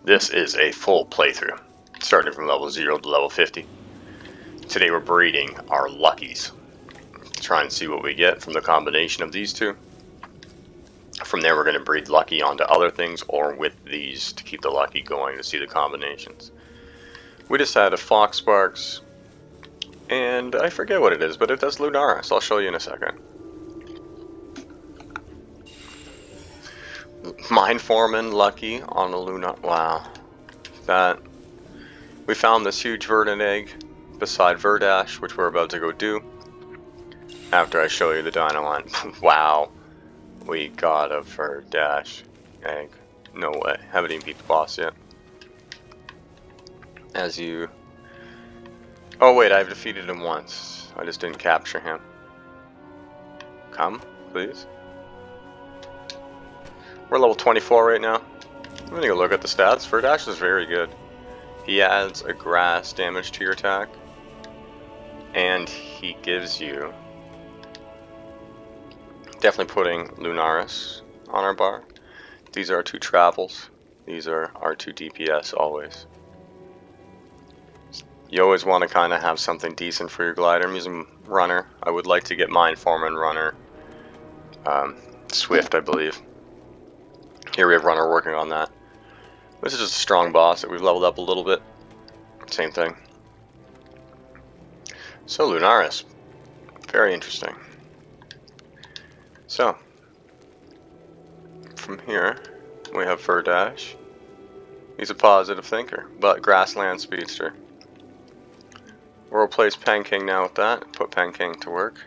This is a full playthrough, starting from level 0 to level 50. Today we're breeding our Luckies, to try and see what we get from the combination of these two. From there we're going to breed Lucky onto other things, or with these to keep the Lucky going to see the combinations. We just had a Foxsparks, and I forget what it is, but it does Lunaris. I'll show you in a second. Mindform Lucky on a Luna. Wow. That. We found this huge Verdant egg beside Verdash, which we're about to go do after I show you the Dino line. Wow. We got a Verdash egg. No way. Haven't even beat the boss yet. As you... Oh wait, I've defeated him once. I just didn't capture him. Come, please. We're level 24 right now. I'm gonna go look at the stats. Verdash is very good. He adds a grass damage to your attack, and he gives you... Definitely putting Lunaris on our bar. These are our 2 travels. These are our 2 DPS always. You always want to kind of have something decent for your glider. I'm using Runner. I would like to get Mindform and Runner. Swift, I believe. Here we have Runner working on that. This is just a strong boss that we've leveled up a little bit. Same thing. So Lunaris. Very interesting. So, from here, we have Verdash. He's a positive thinker, but Grassland Speedster. We'll replace Panking now with that, put Panking to work.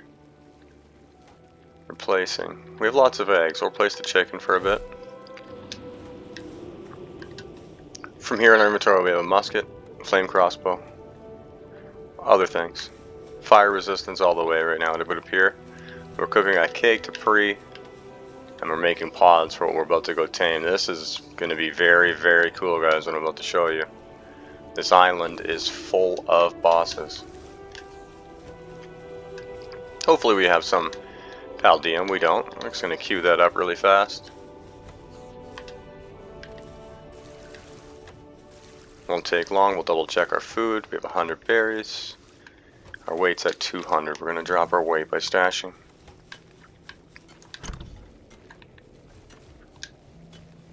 Replacing. We have lots of eggs, we'll replace the chicken for a bit. From here in our inventory we have a musket, flame crossbow, other things. Fire resistance all the way right now, it would appear. We're cooking a cake to pre, and we're making pods for what we're about to go tame. This is going to be very, very cool, guys, what I'm about to show you. This island is full of bosses. Hopefully we have some Paldeum. We don't. I'm just going to queue that up really fast. Won't take long. We'll double check our food. We have 100 berries. Our weight's at 200. We're going to drop our weight by stashing.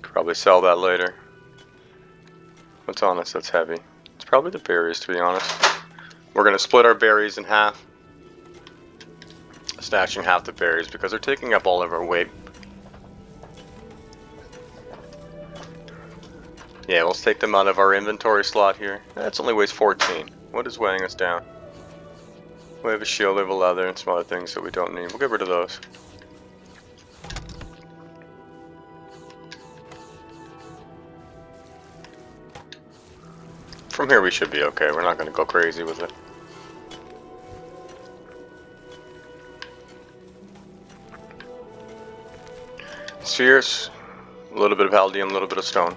Probably sell that later. What's on us that's heavy? It's probably the berries, to be honest. We're going to split our berries in half. Stashing half the berries because they're taking up all of our weight. Yeah, let's take them out of our inventory slot here. That's only weighs 14. What is weighing us down? We have a shield, we have a leather, and some other things that we don't need. We'll get rid of those. From here we should be okay. We're not going to go crazy with it. Spheres, a little bit of Paldeum, a little bit of stone.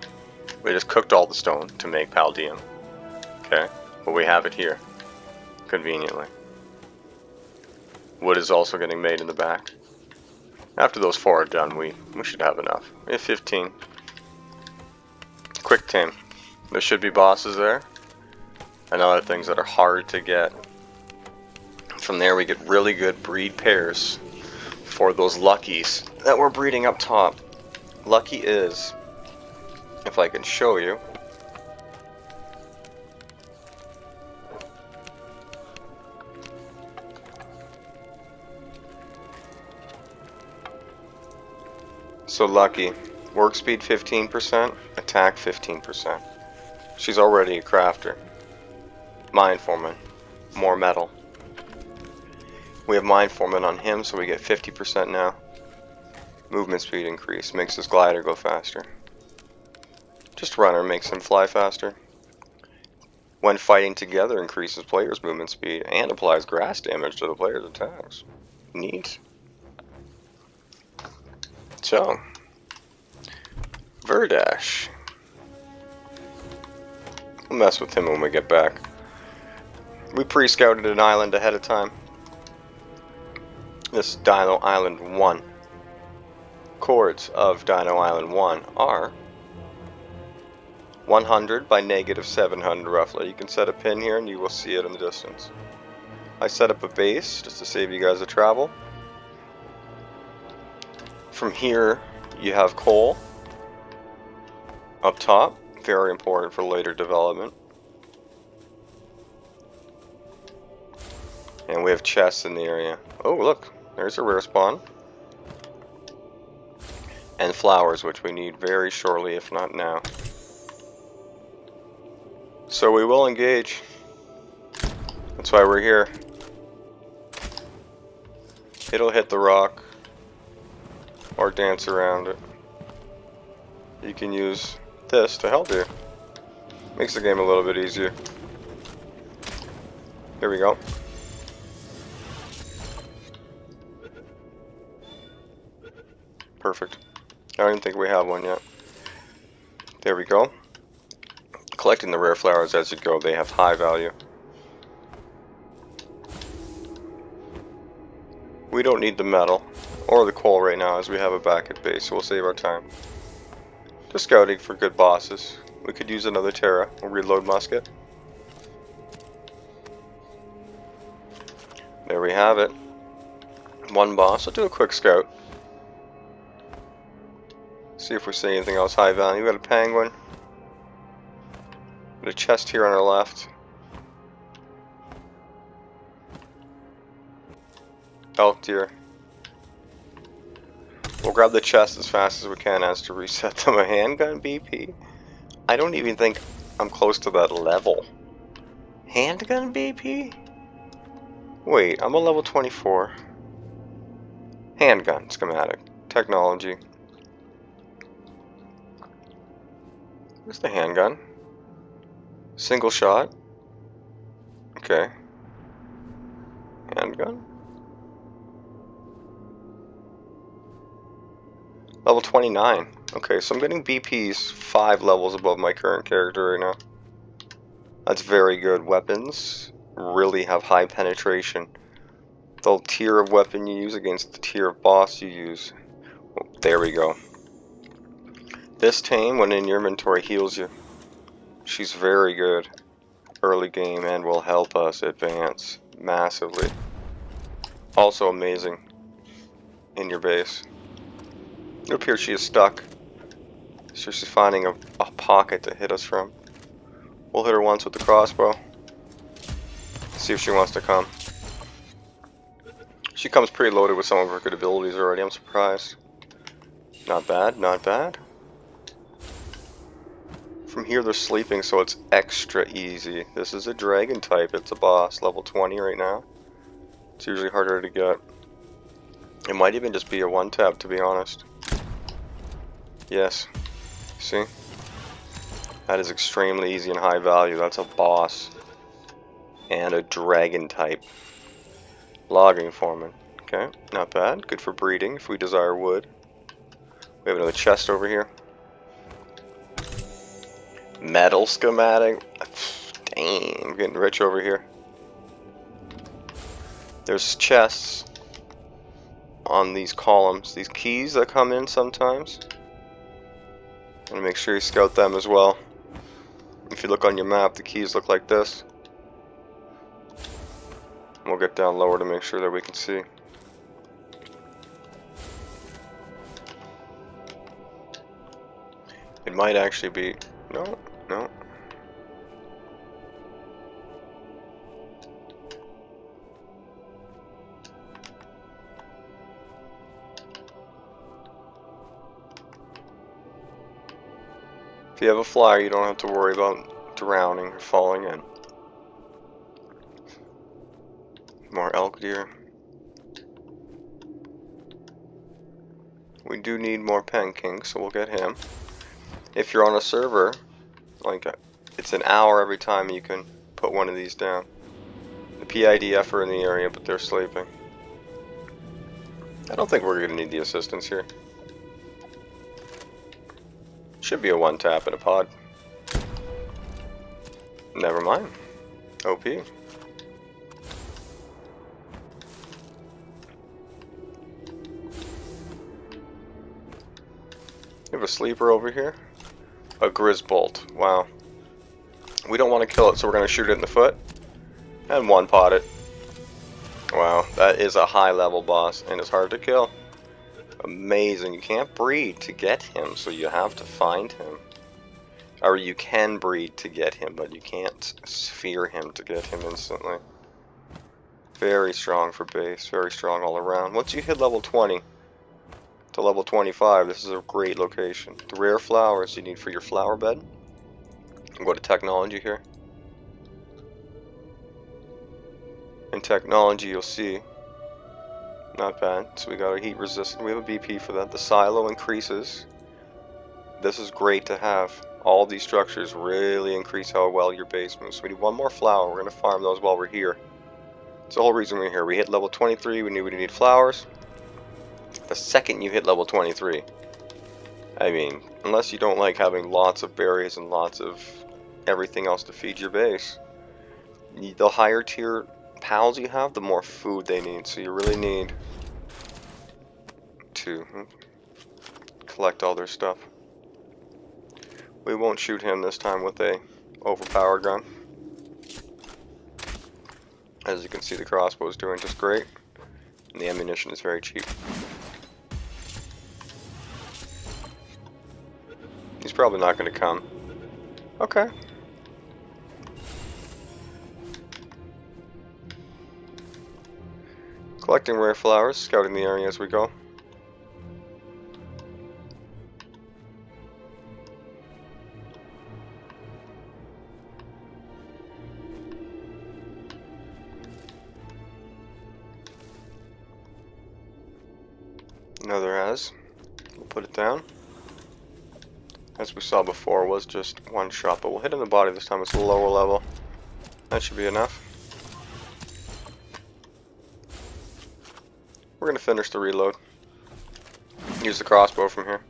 We just cooked all the stone to make Paldeum. Okay, but we have it here, conveniently. Wood is also getting made in the back. After those 4 are done, we should have enough. We have 15. Quick tame. There should be bosses there, and other things that are hard to get. From there we get really good breed pairs for those Luckies that we're breeding up top. Lucky is, if I can show you, so Lucky, work speed 15%, attack 15%. She's already a crafter. Mindforming, more metal. We have Mindforming on him, so we get 50% now. Movement speed increase, makes his glider go faster. Just Runner makes him fly faster. When fighting together, increases player's movement speed and applies grass damage to the player's attacks. Neat. So, Verdash. We'll mess with him when we get back. We pre-scouted an island ahead of time. This is Dino Island 1. Chords of Dino Island 1 are 100 by negative 700 roughly. You can set a pin here and you will see it in the distance. I set up a base just to save you guys the travel. From here you have coal up top, very important for later development. And we have chests in the area. Oh look, there's a rare spawn. And flowers, which we need very shortly, if not now. So we will engage. That's why we're here. It'll hit the rock or dance around it. You can use this to help you. Makes the game a little bit easier. Here we go. Perfect. I don't even think we have one yet. There we go. Collecting the rare flowers as you go, they have high value. We don't need the metal or the coal right now as we have a back at base, so we'll save our time. Just scouting for good bosses. We could use another Terra, a reload musket. There we have it. One boss. I'll do a quick scout. See if we see anything else high value. We got a penguin. Got a chest here on our left. Elk deer. We'll grab the chest as fast as we can as to reset them. A handgun BP? I don't even think I'm close to that level. Handgun BP? Wait, I'm a level 24. Handgun schematic. Technology. Where's the handgun? Single shot. Okay. Handgun. Level 29. Okay, so I'm getting BPs 5 levels above my current character right now. That's very good. Weapons really have high penetration. The tier of weapon you use against the tier of boss you use. Oh, there we go. This tame, when in your inventory, heals you. She's very good early game and will help us advance massively. Also amazing in your base. It appears she is stuck. So she's finding a pocket to hit us from. We'll hit her once with the crossbow. See if she wants to come. She comes preloaded with some of her good abilities already, I'm surprised. Not bad, not bad. From here they're sleeping, so it's extra easy. This is a dragon type, it's a boss, level 20 right now. It's usually harder to get. It might even just be a one tap, to be honest. Yes. See? That is extremely easy and high value. That's a boss. And a dragon type. Logging foreman. Okay, not bad. Good for breeding if we desire wood. We have another chest over here. Metal schematic. Dang, I'm getting rich over here. There's chests on these columns. These keys that come in sometimes. And make sure you scout them as well. If you look on your map, the keys look like this. We'll get down lower to make sure that we can see. It might actually be... No, no. If you have a flyer, you don't have to worry about drowning or falling in. More elk deer. We do need more pen king, so we'll get him. If you're on a server, like it's an hour every time you can put one of these down. The PIDF are in the area, but they're sleeping. I don't think we're gonna need the assistance here. Should be a one tap in a pod. Never mind. OP. We have a sleeper over here. A Grisbolt. Wow. We don't want to kill it, so we're going to shoot it in the foot. And one pot it. Wow, that is a high level boss, and it's hard to kill. Amazing. You can't breed to get him, so you have to find him. Or you can breed to get him, but you can't sphere him to get him instantly. Very strong for base, very strong all around. Once you hit level 20 to level 25, this is a great location. The rare flowers you need for your flower bed. Go to technology here. In technology, you'll see, not bad. So we got a heat resistant. We have a BP for that. The silo increases. This is great to have. All these structures really increase how well your base moves. So we need one more flower. We're going to farm those while we're here. It's the whole reason we're here. We hit level 23. We knew we need flowers. The second you hit level 23, I mean, unless you don't like having lots of berries and lots of everything else to feed your base, the higher tier pals you have, the more food they need. So you really need to collect all their stuff. We won't shoot him this time with a overpowered gun. As you can see, the crossbow is doing just great, and the ammunition is very cheap. He's probably not going to come. Okay. Collecting rare flowers, scouting the area as we go. Another as. We'll put it down. As we saw before, was just one shot, but we'll hit in the body this time. It's a lower level. That should be enough. We're going to finish the reload. Use the crossbow from here.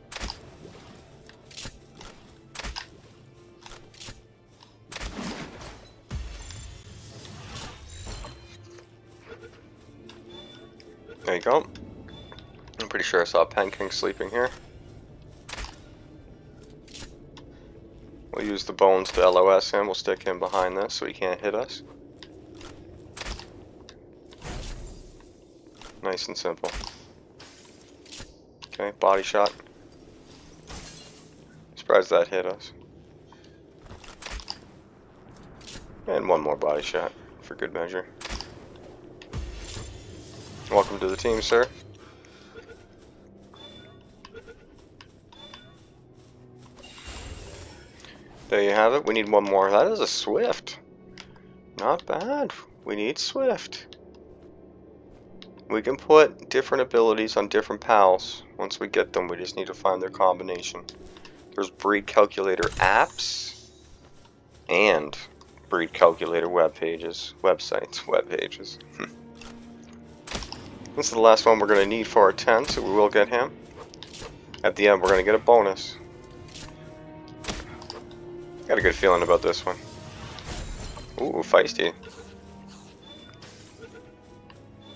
There you go. I'm pretty sure I saw Penking sleeping here. We'll use the bones to LOS him. We'll stick him behind this so he can't hit us. Nice and simple. Okay, body shot. Surprised that hit us. And one more body shot for good measure. Welcome to the team, sir. There you have it. We need one more. That is a Swift. Not bad. We need Swift. We can put different abilities on different pals. Once we get them, we just need to find their combination. There's breed calculator apps and breed calculator web pages. Websites, web pages. This is the last one we're going to need for our 10, so we will get him. At the end, we're going to get a bonus. Got a good feeling about this one. Ooh, feisty.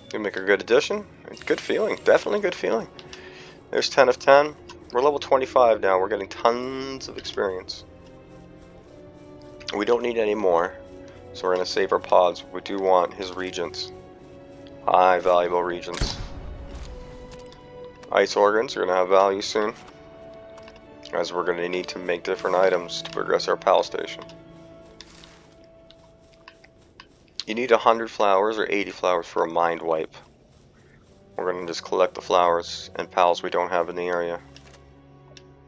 Gonna make a good addition. Good feeling, definitely good feeling. There's 10 of 10. We're level 25 now. We're getting tons of experience. We don't need any more, so we're gonna save our pods. We do want his regents. High valuable regents. Ice organs are gonna have value soon, as we're gonna need to make different items to progress our pal station. You need 100 flowers or 80 flowers for a mind wipe. We're going to just collect the flowers and pals we don't have in the area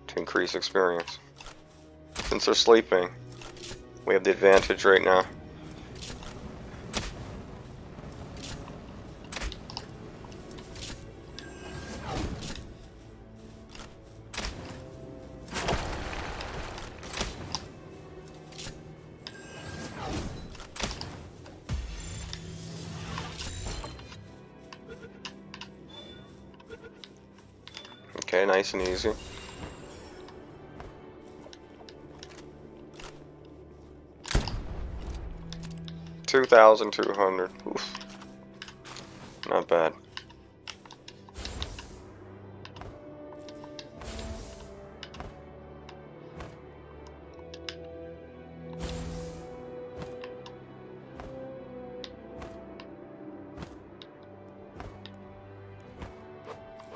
to increase experience. Since they're sleeping, we have the advantage right now. Okay, nice and easy. $2,200. Oof. Not bad.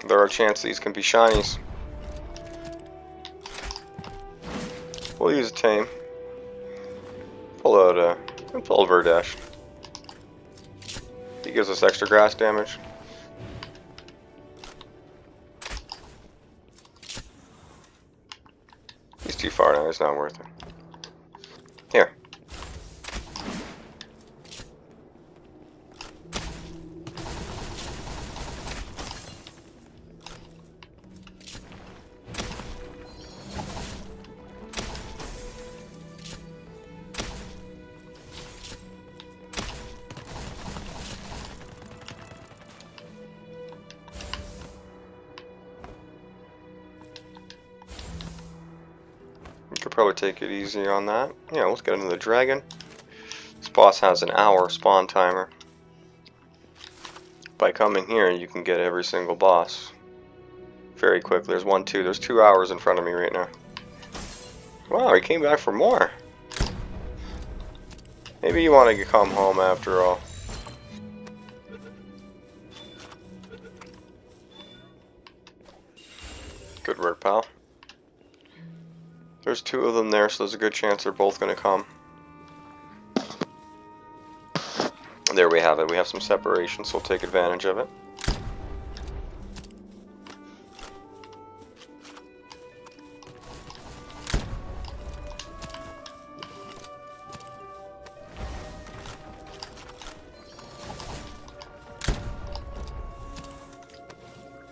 There are chances these can be shinies. We'll use a tame. Pull out Verdash. He gives us extra grass damage. He's too far now, it's not worth it. Here. Could probably take it easy on that. Yeah, let's get into the dragon. This boss has an hour spawn timer. By coming here, you can get every single boss very quickly. There's 1, 2. There's 2 hours in front of me right now. Wow, he came back for more. Maybe you want to come home after all. Good work, pal. There's 2 of them there, so there's a good chance they're both going to come. There we have it. We have some separation, so we'll take advantage of it.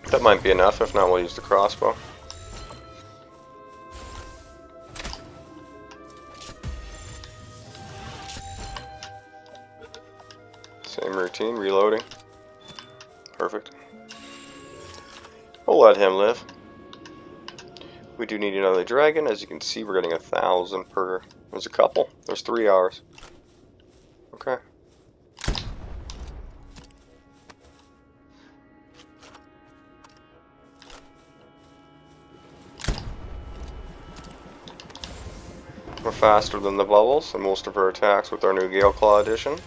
That might be enough. If not, we'll use the crossbow. Same routine, reloading. Perfect. We'll let him live. We do need another dragon. As you can see, we're getting 1,000 per... There's a couple. There's 3 hours. Okay. We're faster than the bubbles and most of our attacks with our new Gale Claw edition.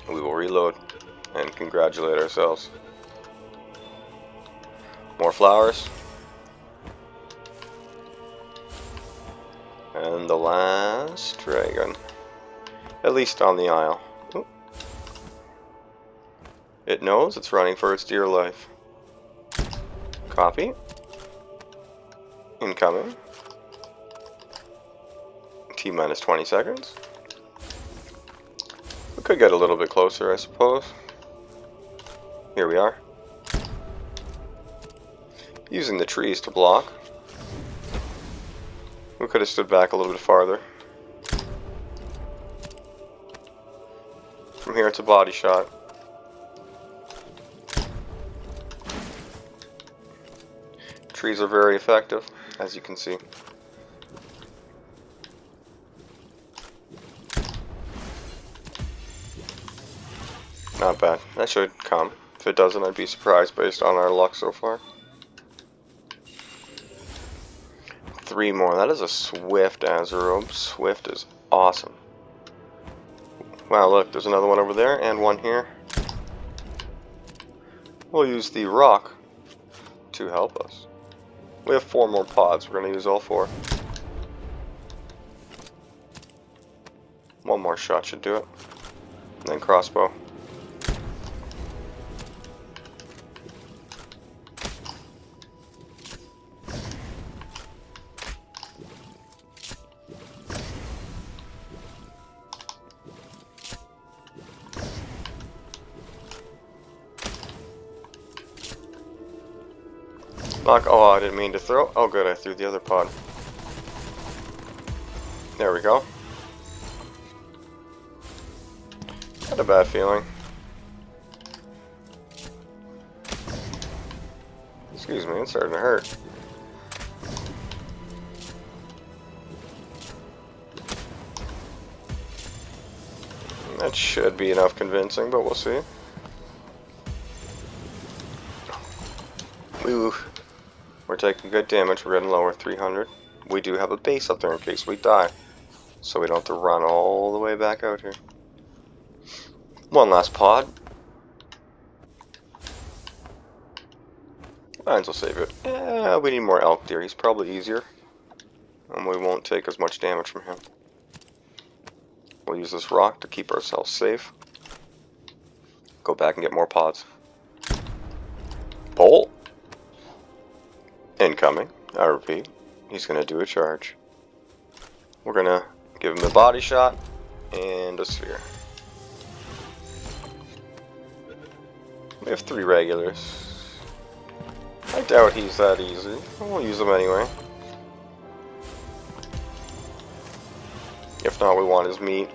We will reload and congratulate ourselves. More flowers. And the last dragon. At least on the isle. Ooh. It knows it's running for its dear life. Copy. Incoming. T-minus 20 seconds. We could get a little bit closer, I suppose. Here we are. Using the trees to block. We could have stood back a little bit farther. From here it's a body shot. Trees are very effective, as you can see. Not bad. That should come. If it doesn't, I'd be surprised based on our luck so far. 3 more. That is a Swift Azurobe. Swift is awesome. Wow, look, there's another one over there and one here. We'll use the rock to help us. We have 4 more pods. We're going to use all 4. One more shot should do it. And then crossbow. Oh, I didn't mean to throw. Oh, good, I threw the other pod. There we go. Not a bad feeling. Excuse me, it's starting to hurt. That should be enough convincing, but we'll see. Ooh. We're taking good damage. We're getting lower, 300. We do have a base up there in case we die, so we don't have to run all the way back out here. One last pod. Might as well save it. We need more elk deer. He's probably easier. And we won't take as much damage from him. We'll use this rock to keep ourselves safe. Go back and get more pods. Bolt. Incoming. I repeat. He's going to do a charge. We're going to give him the body shot and a sphere. We have 3 regulars. I doubt he's that easy. We'll use him anyway. If not, we want his meat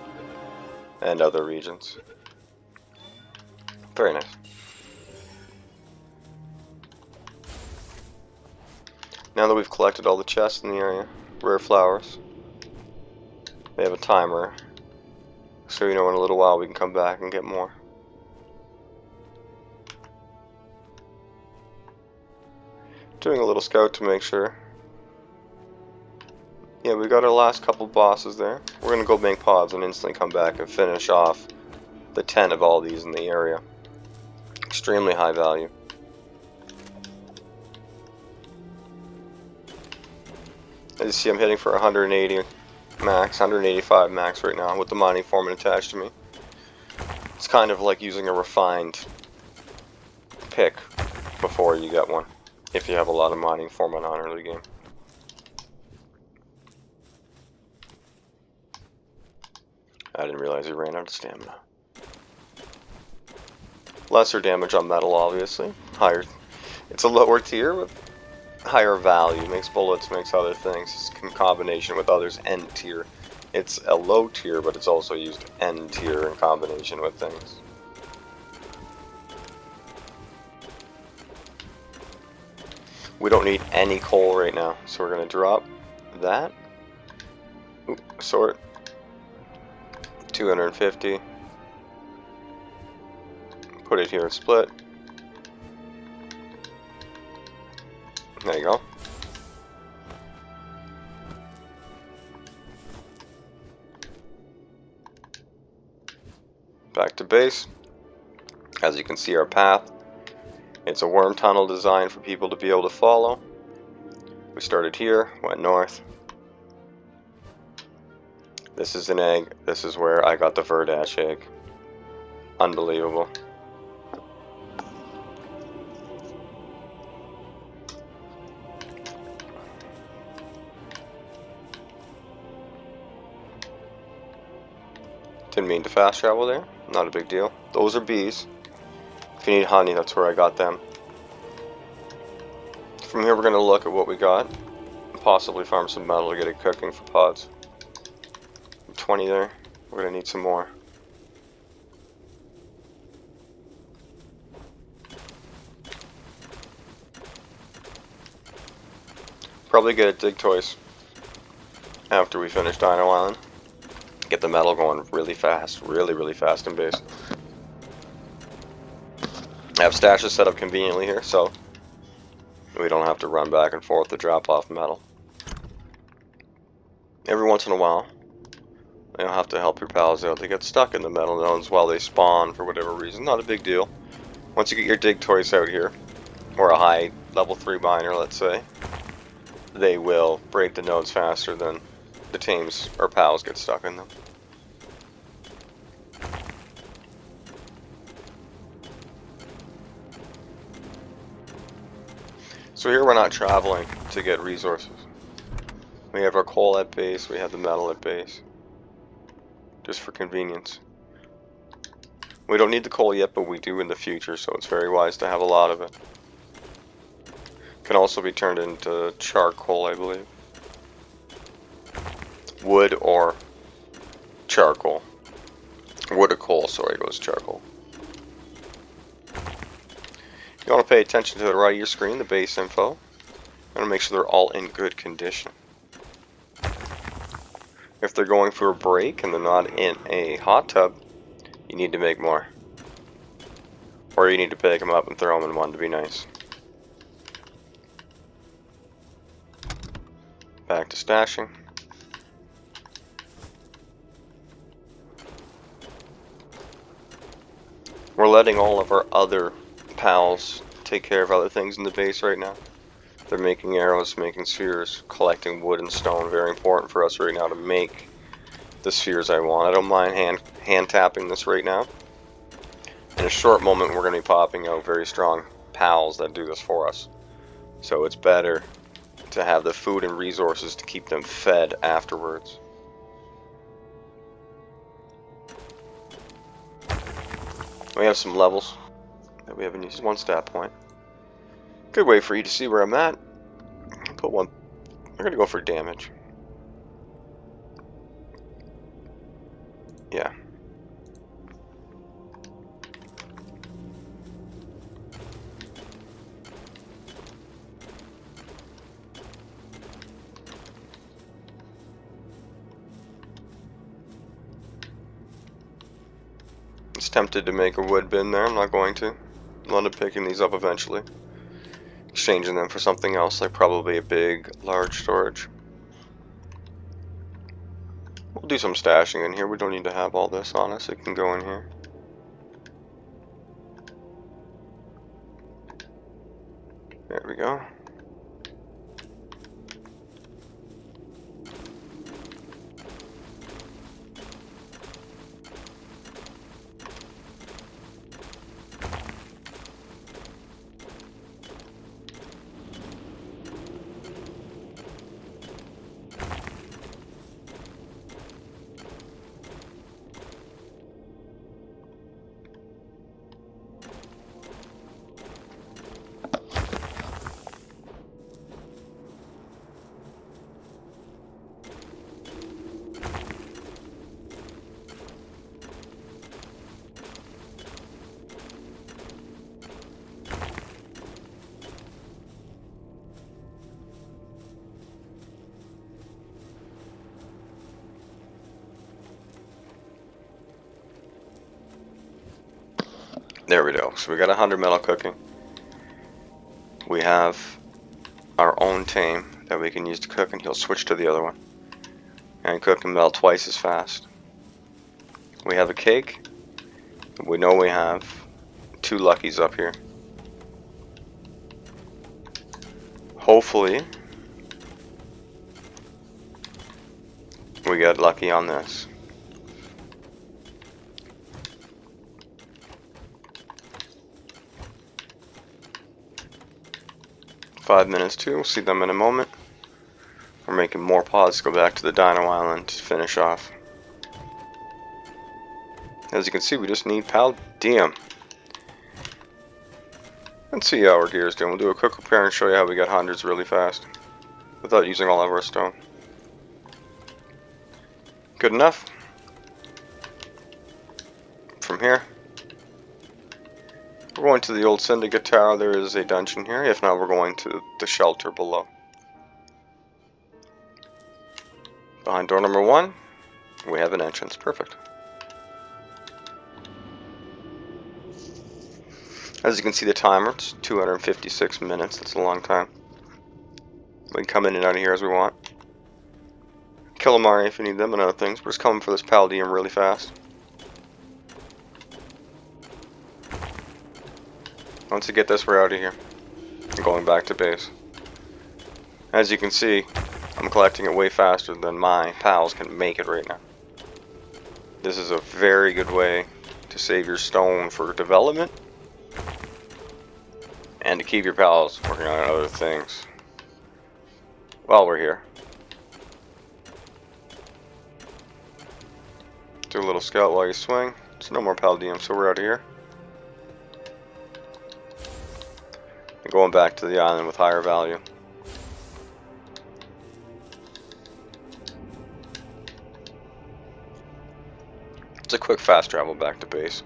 and other regions. Very nice. Now that we've collected all the chests in the area, rare flowers, they have a timer, so you know in a little while we can come back and get more. Doing a little scout to make sure. Yeah, we got our last couple bosses there. We're gonna go make pods and instantly come back and finish off the 10 of all these in the area. Extremely high value. As you see, I'm hitting for 180 max, 185 max right now with the mining foreman attached to me. It's kind of like using a refined pick before you get one, if you have a lot of mining foreman on early game. I didn't realize he ran out of stamina. Lesser damage on metal, obviously. Higher. It's a lower tier with higher value. Makes bullets, makes other things. In combination with others, N tier. It's a low tier, but it's also used N tier in combination with things. We don't need any coal right now, so we're gonna drop that. Ooh, sort. 250. Put it here and split. There you go. Back to base. As you can see, our path. It's a worm tunnel designed for people to be able to follow. We started here, went north. This is an egg. This is where I got the Verdash egg. Unbelievable. Didn't mean to fast travel there. Not a big deal. Those are bees. If you need honey, that's where I got them. From here we're going to look at what we got. And possibly farm some metal to get it cooking for pods. 20 there. We're going to need some more. Probably get a dig toys after we finish Dino Island. Get the metal going really fast, really fast in base. I have stashes set up conveniently here, so we don't have to run back and forth to drop off metal. Every once in a while, you'll have to help your pals out. They get stuck in the metal zones while they spawn for whatever reason. Not a big deal. Once you get your dig toys out here, or a high level 3 miner, let's say, they will break the nodes faster than the teams or pals get stuck in them. So here we're not traveling to get resources. We have our coal at base, we have the metal at base. Just for convenience. We don't need the coal yet, but we do in the future, so it's very wise to have a lot of it. Can also be turned into charcoal, I believe. Wood or charcoal. Wood or coal, sorry, goes charcoal. You want to pay attention to the right of your screen, the base info. You want to make sure they're all in good condition. If they're going for a break and they're not in a hot tub, you need to make more. Or you need to pick them up and throw them in one to be nice. Back to stashing. We're letting all of our other pals take care of other things in the base right now. They're making arrows, making spheres, collecting wood and stone. Very important for us right now to make the spheres I want. I don't mind hand tapping this right now. In a short moment, we're going to be popping out very strong pals that do this for us. So it's better to have the food and resources to keep them fed afterwards. We have some levels that we haven't used. 1 stat point. Good way for you to see where I'm at. Put one. We're gonna go for damage. Yeah. I was tempted to make a wood bin there. I'm not going to. I'll end up picking these up eventually. Exchanging them for something else, like probably a big, large storage. We'll do some stashing in here. We don't need to have all this on us. It can go in here. There we go. There we go. So we got 100 metal cooking. We have our own tame that we can use to cook, and he'll switch to the other one and cook and melt twice as fast. We have a cake. We know we have 2 luckies up here. Hopefully we get lucky on this. Five minutes too. We'll see them in a moment. We're making more pods to go back to the Dino Island to finish off. As you can see, we just need palladium. Let's see how our gear is doing. We'll do a quick repair and show you how we got hundreds really fast without using all of our stone. Good enough. From here, we're going to the old Syndicate Tower. There is a dungeon here. If not, we're going to the shelter below. Behind door number 1, we have an entrance. Perfect. As you can see, the timer, it's 256 minutes. That's a long time. We can come in and out of here as we want. Calamari if you need them and other things. We're just coming for this palladium really fast. Once we get this, we're out of here. I'm going back to base. As you can see, I'm collecting it way faster than my pals can make it right now. This is a very good way to save your stone for development and to keep your pals working on other things while we're here. Do a little scout while you swing. There's no more palladium, so we're out of here. And going back to the island with higher value. It's a quick fast travel back to base.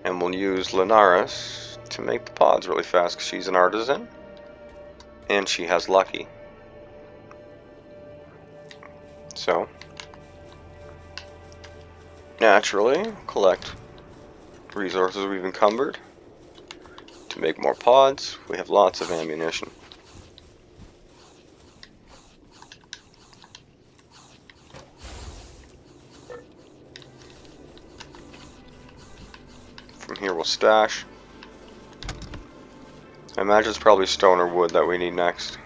And we'll use Linares to make the pods really fast because she's an artisan and she has lucky. So, naturally, collect resources we've encumbered to make more pods. We have lots of ammunition. here we'll stash. I imagine it's probably stone or wood that we need next.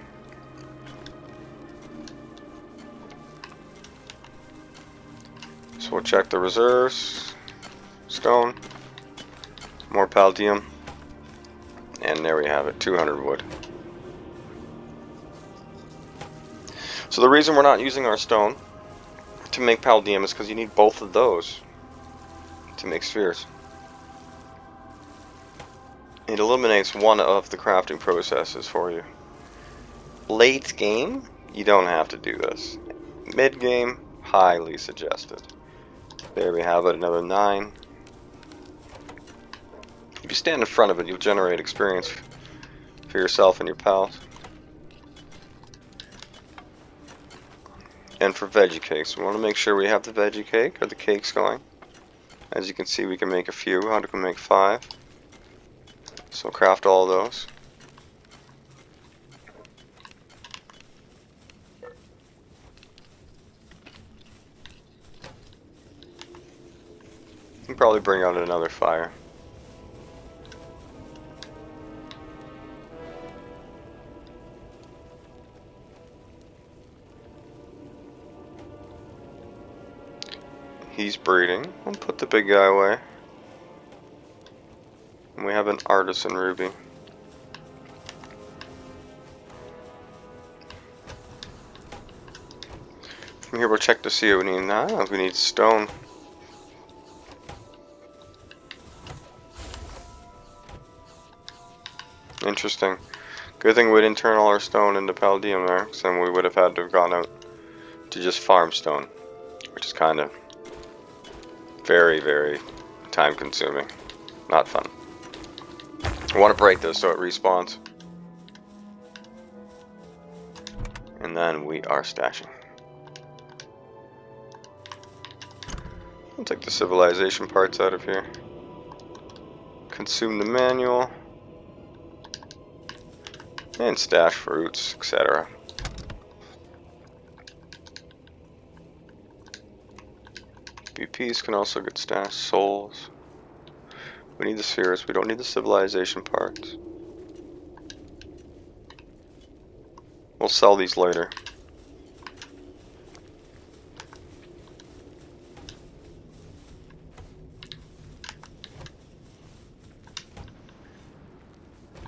So we'll check the reserves. Stone. More palladium. And there we have it, 200 wood. So the reason we're not using our stone to make palladium is because you need both of those to make spheres. It eliminates one of the crafting processes for you. Late game, you don't have to do this. Mid game, highly suggested. There we have it, another 9. If you stand in front of it, you'll generate experience for yourself and your pals. And for veggie cakes, we want to make sure we have the veggie cake or the cakes going. As you can see, we can make a few. How do we make 5? So craft all of those. And probably bring out another fire. He's breeding. I'll put the big guy away. And we have an artisan ruby. From here we'll check to see what we need now. We need stone. Interesting. Good thing we didn't turn all our stone into palladium there, because then we would have had to have gone out to just farm stone, which is kind of very, very time consuming. Not fun. I want to break this so it respawns. And then we are stashing. I'll take the civilization parts out of here. Consume the manual. And stash fruits, etc. BPs can also get stashed. Souls. We need the spheres. We don't need the civilization parts. We'll sell these later.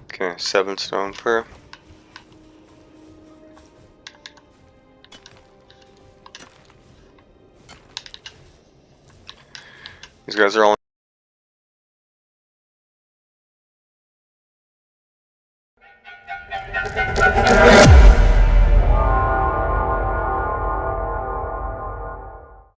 Okay, 7 stone per. These guys are all